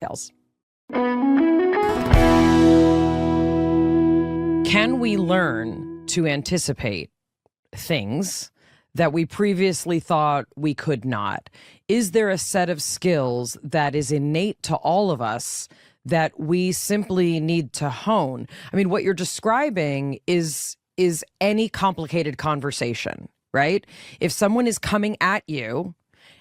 Details. Can we learn to anticipate things that we previously thought we could not? Is there a set of skills that is innate to all of us that we simply need to hone? I mean, what you're describing is any complicated conversation, right? If someone is coming at you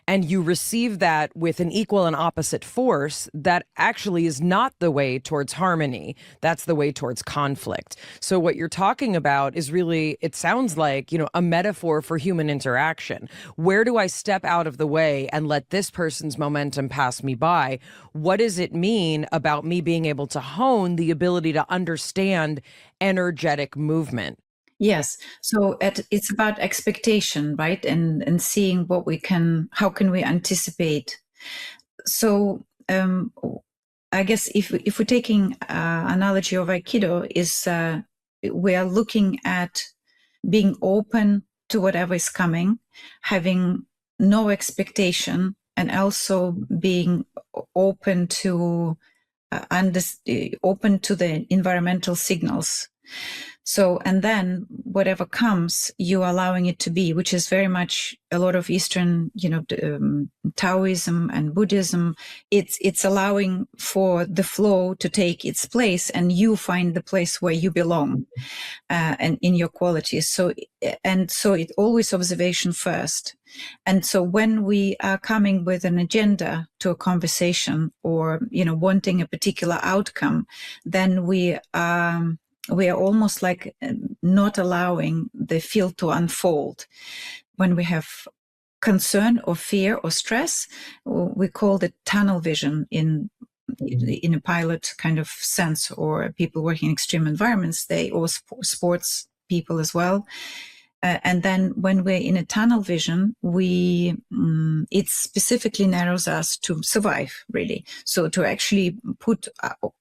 and you receive that with an equal and opposite force, that actually is not the way towards harmony. That's the way towards conflict. So what you're talking about is really, it sounds like, a metaphor for human interaction. Where do I step out of the way and let this person's momentum pass me by? What does it mean about me being able to hone the ability to understand energetic movement? Yes. So it's about expectation, right? And seeing how can we anticipate? So I guess if we're taking analogy of Aikido, we are looking at being open to whatever is coming, having no expectation, and also being open to open to the environmental signals. So, and then whatever comes, you're allowing it to be, which is very much a lot of Eastern, Taoism and Buddhism. It's allowing for the flow to take its place, and you find the place where you belong, and in your qualities. So it always observation first. And so when we are coming with an agenda to a conversation, or, wanting a particular outcome, then we are almost like not allowing the field to unfold. When we have concern or fear or stress, we call it tunnel vision in a pilot kind of sense, or people working in extreme environments, or sports people as well. And then when we're in a tunnel vision, it specifically narrows us to survive, really. So to actually put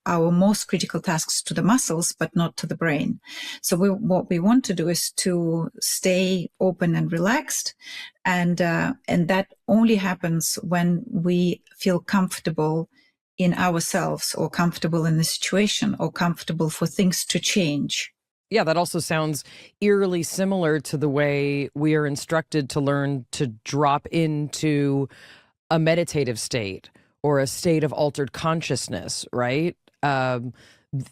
our most critical tasks to the muscles, but not to the brain. So what we want to do is to stay open and relaxed. And that only happens when we feel comfortable in ourselves, or comfortable in the situation, or comfortable for things to change. Yeah, that also sounds eerily similar to the way we are instructed to learn to drop into a meditative state or a state of altered consciousness, right?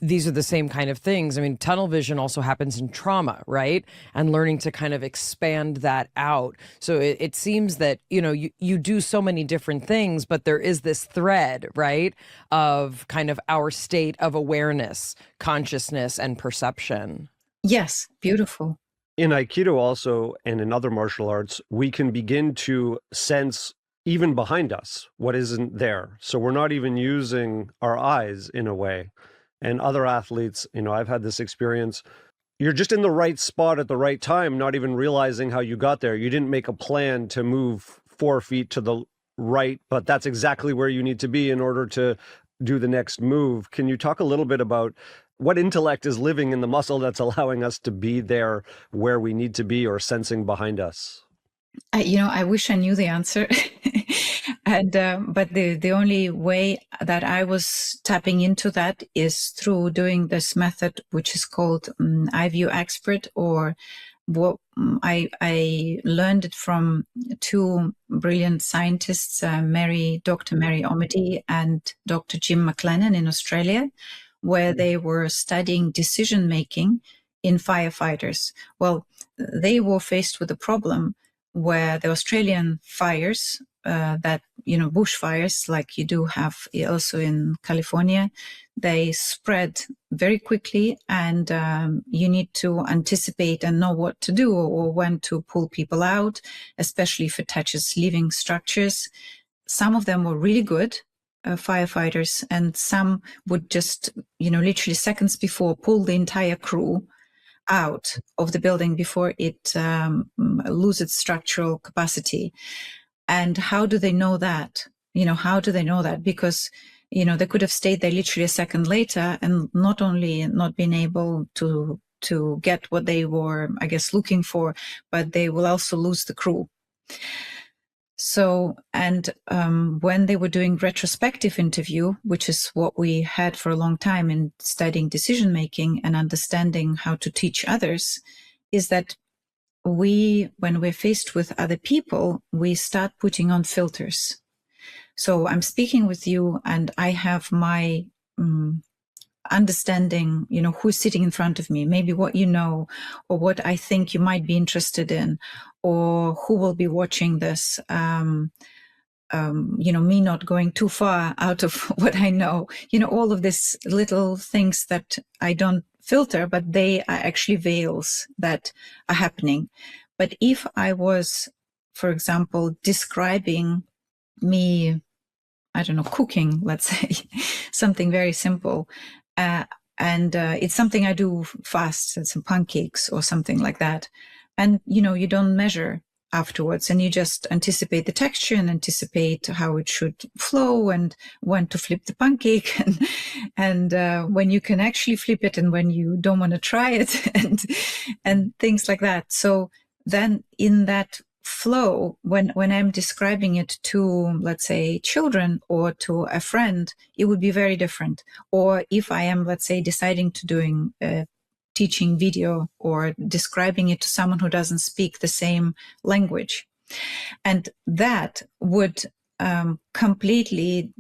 These are the same kind of things. I mean, tunnel vision also happens in trauma, right? And learning to kind of expand that out. So it seems that, you do so many different things, but there is this thread, right, of kind of our state of awareness, consciousness, and perception. Yes, beautiful. In Aikido also, and in other martial arts, we can begin to sense even behind us what isn't there. So we're not even using our eyes in a way. And other athletes, I've had this experience. You're just in the right spot at the right time, not even realizing how you got there. You didn't make a plan to move 4 feet to the right, but that's exactly where you need to be in order to do the next move. Can you talk a little bit about what intellect is living in the muscle that's allowing us to be there where we need to be, or sensing behind us? I wish I knew the answer. But the only way that I was tapping into that is through doing this method, which is called iView Expert, or what I learned it from two brilliant scientists, Dr. Mary Omedy and Dr. Jim McLennan in Australia, where they were studying decision making in firefighters. Well, they were faced with a problem where the Australian fires, bushfires, like you do have also in California, they spread very quickly, and you need to anticipate and know what to do, or when to pull people out, especially if it touches living structures. Some of them were really good firefighters, and some would just, literally seconds before, pull the entire crew out of the building before it loses its structural capacity. And how do they know that? How do they know that? Because, they could have stayed there literally a second later and not only not been able to get what they were, I guess, looking for, but they will also lose the crew. So, and when they were doing retrospective interview, which is what we had for a long time in studying decision making and understanding how to teach others, is that when we're faced with other people, we start putting on filters. So I'm speaking with you and I have my understanding, who's sitting in front of me, maybe what you know, or what I think you might be interested in, or who will be watching this. Me not going too far out of what I know, all of these little things that I don't filter, but they are actually veils that are happening. But if I was, for example, describing me, I don't know, cooking, let's say, something very simple, and it's something I do fast, some pancakes or something like that. And, you don't measure afterwards and you just anticipate the texture and anticipate how it should flow and when to flip the pancake and when you can actually flip it and when you don't want to try it and things like that. So then in that flow, when I'm describing it to, let's say, children or to a friend, it would be very different. Or if I am, let's say, deciding to doing teaching video or describing it to someone who doesn't speak the same language. And that would completely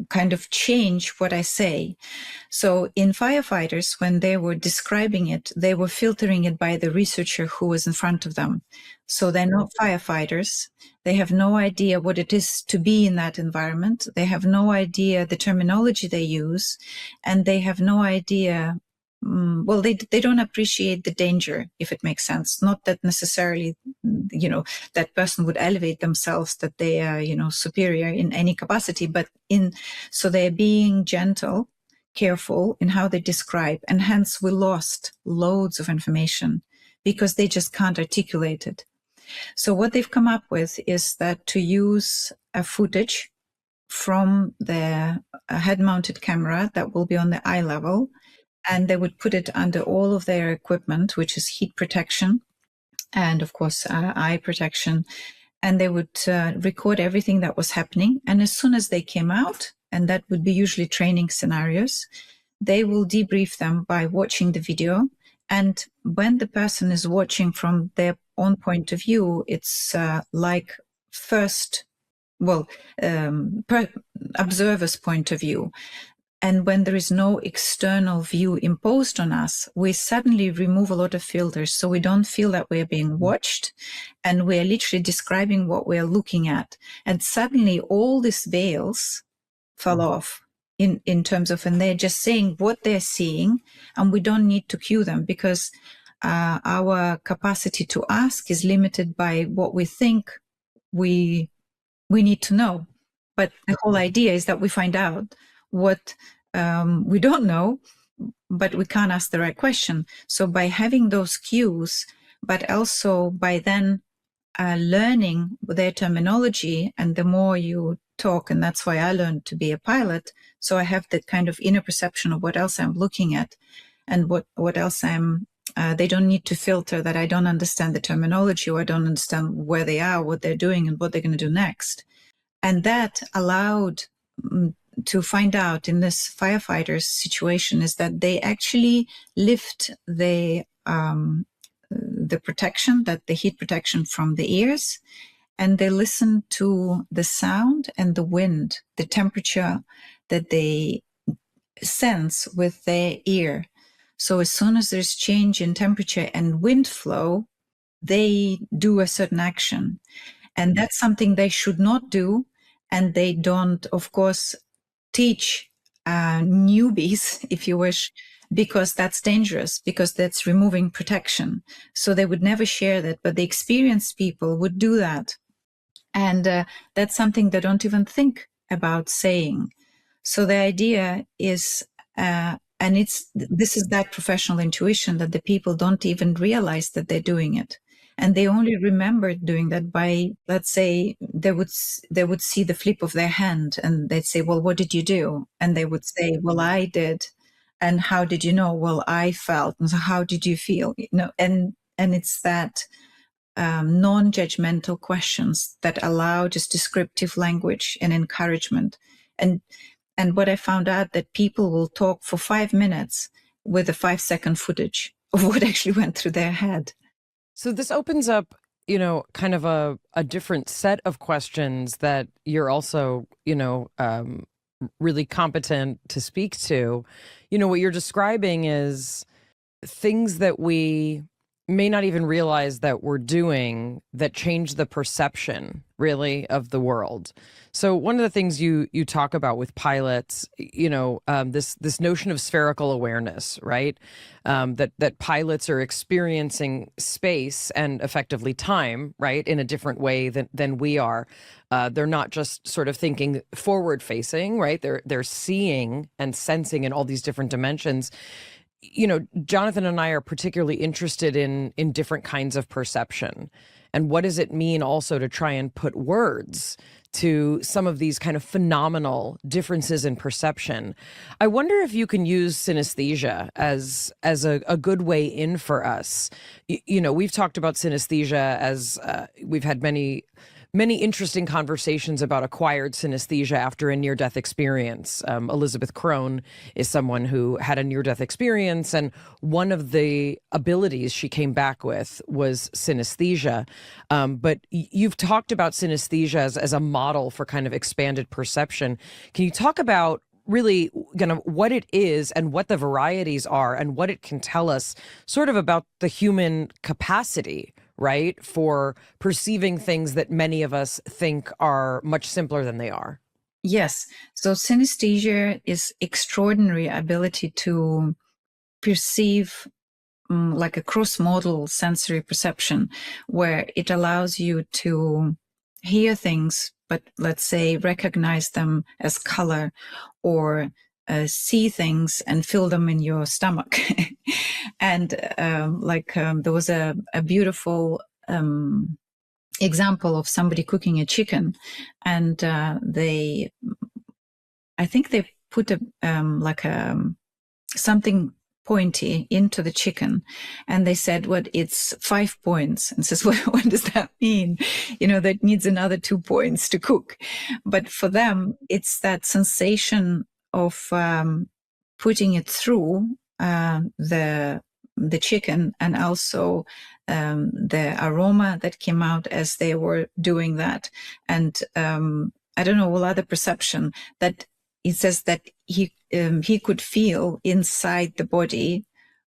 kind of change what I say. So in firefighters, when they were describing it, they were filtering it by the researcher who was in front of them. So they're not firefighters. They have no idea what it is to be in that environment. They have no idea the terminology they use, and they have no idea. They don't appreciate the danger, if it makes sense. Not that necessarily, that person would elevate themselves, that they are, superior in any capacity, but so they're being gentle, careful in how they describe, and hence we lost loads of information because they just can't articulate it. So what they've come up with is that to use a footage from the head-mounted camera that will be on the eye level, and they would put it under all of their equipment, which is heat protection and, of course, eye protection. And they would record everything that was happening. And as soon as they came out, and that would be usually training scenarios, they will debrief them by watching the video. And when the person is watching from their own point of view, it's like observer's point of view. And when there is no external view imposed on us, we suddenly remove a lot of filters. So we don't feel that we're being watched and we're literally describing what we're looking at. And suddenly all these veils fell off in terms of, and they're just saying what they're seeing, and we don't need to cue them because our capacity to ask is limited by what we think we need to know. But the whole idea is that we find out what we don't know, but we can't ask the right question. So by having those cues, but also by then learning their terminology, and the more you talk, and that's why I learned to be a pilot, so I have that kind of inner perception of what else I'm looking at and what else they don't need to filter that I don't understand the terminology or I don't understand where they are, what they're doing, and what they're going to do next. And that allowed to find out in this firefighters situation is that they actually lift the protection, that the heat protection from the ears, and they listen to the sound and the wind, the temperature that they sense with their ear. So as soon as there's change in temperature and wind flow, they do a certain action. And that's something they should not do. And they don't, of course, teach newbies, if you wish, because that's dangerous, because that's removing protection. So they would never share that, but the experienced people would do that. And that's something they don't even think about saying. So the idea is, and this is that professional intuition that the people don't even realize that they're doing it. And they only remember doing that by, let's say, they would see the flip of their hand and they'd say, well, what did you do? And they would say, well, I did. And how did you know? Well, I felt. And so how did you feel? And it's that non-judgmental questions that allow just descriptive language and encouragement. And what I found out that people will talk for 5 minutes with a 5-second footage of what actually went through their head. So this opens up, kind of a different set of questions that you're also, really competent to speak to. What you're describing is things that we may not even realize that we're doing that change the perception, really, of the world. So one of the things you talk about with pilots, this notion of spherical awareness, right? That pilots are experiencing space and effectively time, right, in a different way than we are. They're not just sort of thinking forward facing, right? They're seeing and sensing in all these different dimensions. Jonathan and I are particularly interested in different kinds of perception. And what does it mean also to try and put words to some of these kind of phenomenal differences in perception? I wonder if you can use synesthesia as a good way in for us. We've talked about synesthesia as we've had many interesting conversations about acquired synesthesia after a near-death experience. Elizabeth Crone is someone who had a near-death experience, and one of the abilities she came back with was synesthesia. But you've talked about synesthesia as a model for kind of expanded perception. Can you talk about really kind of what it is and what the varieties are and what it can tell us sort of about the human capacity, right, for perceiving things that many of us think are much simpler than they are? Yes. So synesthesia is extraordinary ability to perceive like a cross-modal sensory perception, where it allows you to hear things, but let's say recognize them as color, or see things and feel them in your stomach. And there was a beautiful example of somebody cooking a chicken, and I think they put something pointy into the chicken, and they said, "What? It's 5 points." And says, "Well, what does that mean? That needs another 2 points to cook." But for them, it's that sensation of putting it through the chicken, and also the aroma that came out as they were doing that. And I don't know, all other perception that it says that he could feel inside the body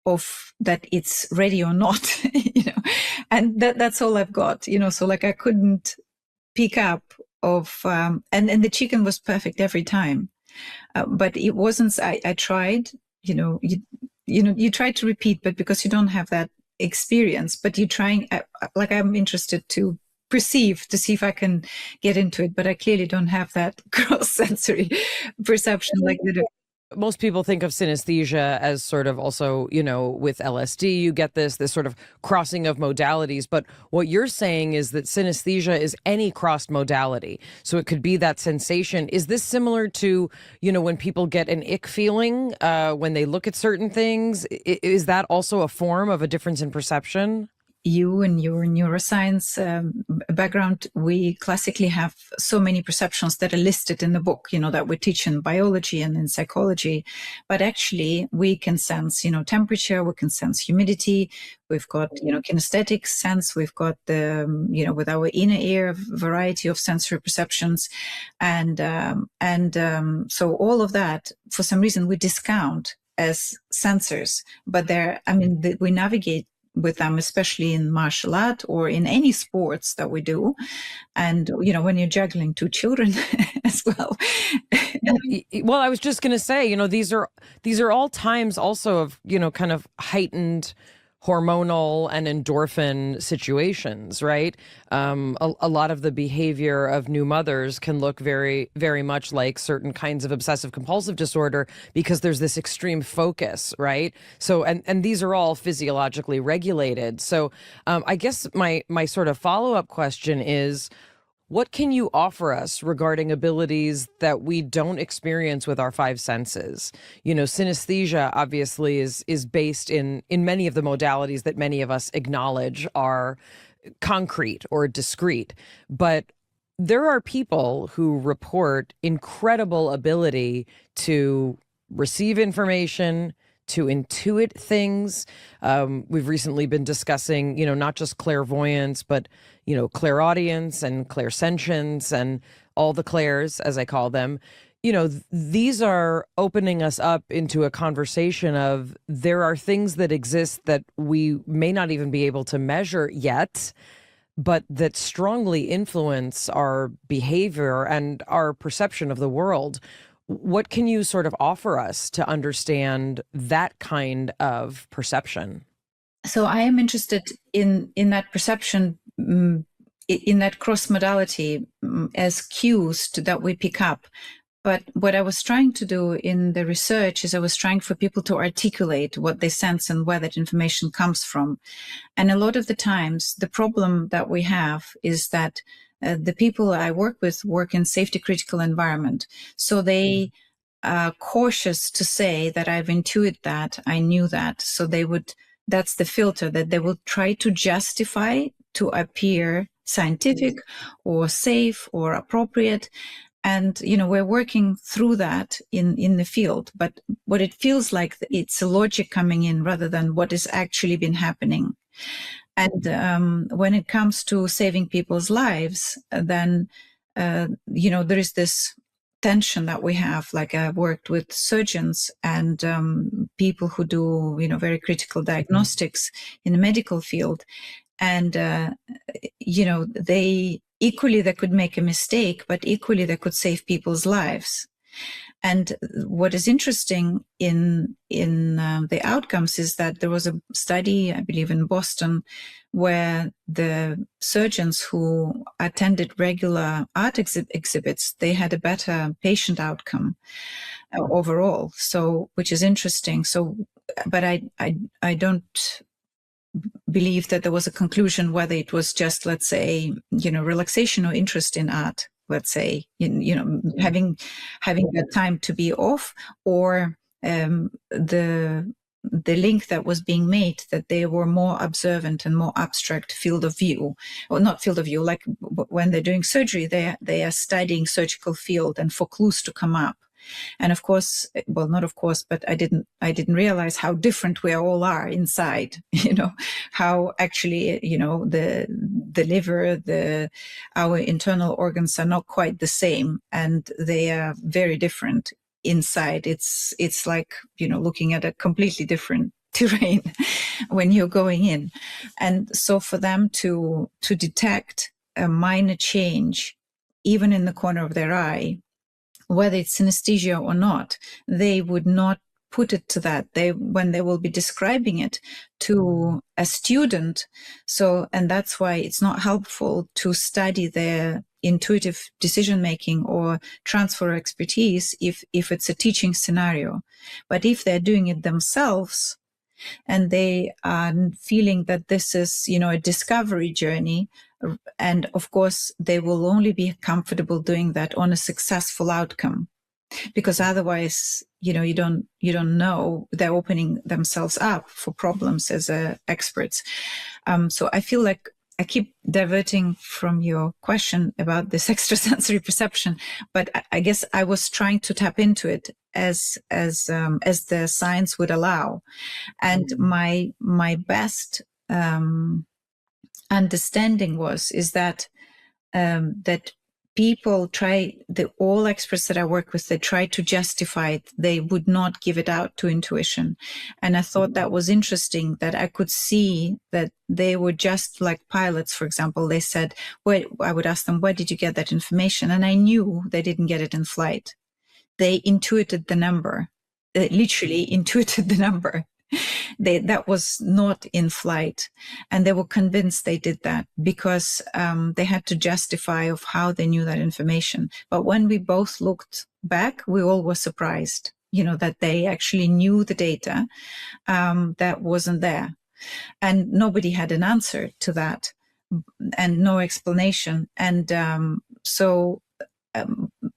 of that it's ready or not, and that's all I've got, so I couldn't pick up of, and the chicken was perfect every time. But it wasn't, I tried, you try to repeat, but because you don't have that experience, but you're trying, I'm interested to perceive to see if I can get into it, but I clearly don't have that cross-sensory perception like that. Most people think of synesthesia as sort of also, with LSD, you get this sort of crossing of modalities. But what you're saying is that synesthesia is any crossed modality. So it could be that sensation. Is this similar to, when people get an ick feeling when they look at certain things? Is that also a form of a difference in perception? You and your neuroscience background, we classically have so many perceptions that are listed in the book, that we teach in biology and in psychology. But actually, we can sense, temperature, we can sense humidity. We've got, kinesthetic sense. We've got the, with our inner ear, variety of sensory perceptions. And so all of that, for some reason, we discount as sensors. But we navigate with them, especially in martial art or in any sports that we do. And, when you're juggling 2 children as well. Well, I was just going to say, these are all times also of, kind of heightened hormonal and endorphin situations, right? A lot of the behavior of new mothers can look very, very much like certain kinds of obsessive compulsive disorder because there's this extreme focus, right? So, and these are all physiologically regulated. So I guess my sort of follow-up question is, what can you offer us regarding abilities that we don't experience with our 5 senses? Synesthesia obviously is based in many of the modalities that many of us acknowledge are concrete or discrete, but there are people who report incredible ability to receive information, to intuit things. We've recently been discussing, not just clairvoyance, but, clairaudience and clairsentience and all the clairs, as I call them. These are opening us up into a conversation of there are things that exist that we may not even be able to measure yet, but that strongly influence our behavior and our perception of the world. What can you sort of offer us to understand that kind of perception? So I am interested in that perception, in that cross modality as cues that we pick up. But what I was trying to do in the research is I was trying for people to articulate what they sense and where that information comes from. And a lot of the times, the problem that we have is that the people I work with work in safety critical environment. So they are cautious to say that I've intuited that, I knew that. So that's the filter that they will try to justify to appear scientific or safe or appropriate. And, we're working through that in the field, but what it feels like, it's a logic coming in rather than what has actually been happening. And when it comes to saving people's lives, then, there is this tension that we have. Like I worked with surgeons and people who do, very critical diagnostics in the medical field. And, they could make a mistake, but equally they could save people's lives. And what is interesting in the outcomes is that there was a study, I believe in Boston, where the surgeons who attended regular art exhibits, they had a better patient outcome overall. So, which is interesting. So, but I don't believe that there was a conclusion whether it was just, let's say, relaxation or interest in art, let's say, having that time to be off, or the link that was being made that they were more observant and more abstract field of view, or not field of view, like when they're doing surgery, they are studying surgical field and for clues to come up. And of course, well, not of course, but I didn't realize how different we all are inside, how actually, the liver, our internal organs are not quite the same, and they are very different inside. It's like, looking at a completely different terrain when you're going in. And so for them to detect a minor change, even in the corner of their eye, whether it's synesthesia or not, they would not put it to that. When they will be describing it to a student. So, and that's why it's not helpful to study their intuitive decision making or transfer expertise if it's a teaching scenario. But if they're doing it themselves and they are feeling that this is, a discovery journey, and of course, they will only be comfortable doing that on a successful outcome, because otherwise, you don't know, they're opening themselves up for problems as experts. So I feel like I keep diverting from your question about this extrasensory perception, but I guess I was trying to tap into it as the science would allow, and my best understanding is that people all experts that I work with, they try to justify it. They would not give it out to intuition. And I thought that was interesting, that I could see that they were just like pilots, for example. They said, I would ask them, where did you get that information? And I knew they didn't get it in flight. They intuited the number, literally intuited the number. That was not in flight, and they were convinced they did that because they had to justify of how they knew that information. But when we both looked back, we all were surprised, that they actually knew the data that wasn't there, and nobody had an answer to that, and no explanation. And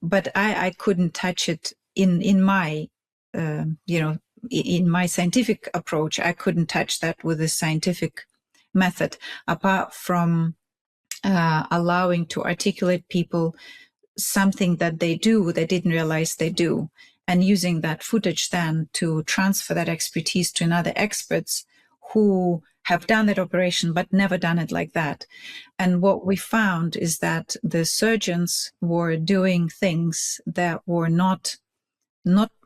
but I couldn't touch it in my in my scientific approach. I couldn't touch that with a scientific method, apart from allowing to articulate people something that they do they didn't realize they do, and using that footage then to transfer that expertise to another experts who have done that operation but never done it like that. And what we found is that the surgeons were doing things that were not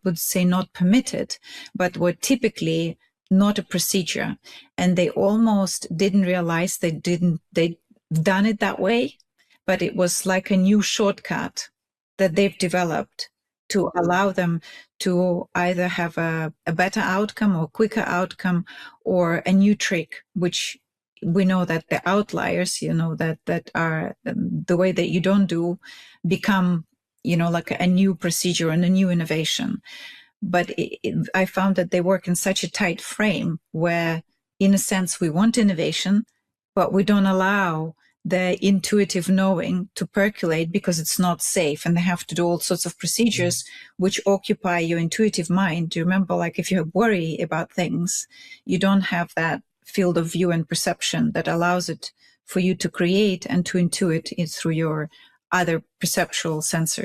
would say not permitted, but were typically not a procedure, and they almost didn't realize they'd done it that way, but it was like a new shortcut that they've developed to allow them to either have a better outcome or quicker outcome, or a new trick, which we know that the outliers, that are the way that you don't do, become, like a new procedure and a new innovation. But I found that they work in such a tight frame where, in a sense, we want innovation, but we don't allow the intuitive knowing to percolate because it's not safe, and they have to do all sorts of procedures which occupy your intuitive mind. Do you remember, like, if you worry about things, you don't have that field of view and perception that allows it for you to create and to intuit it through your other perceptual sensors.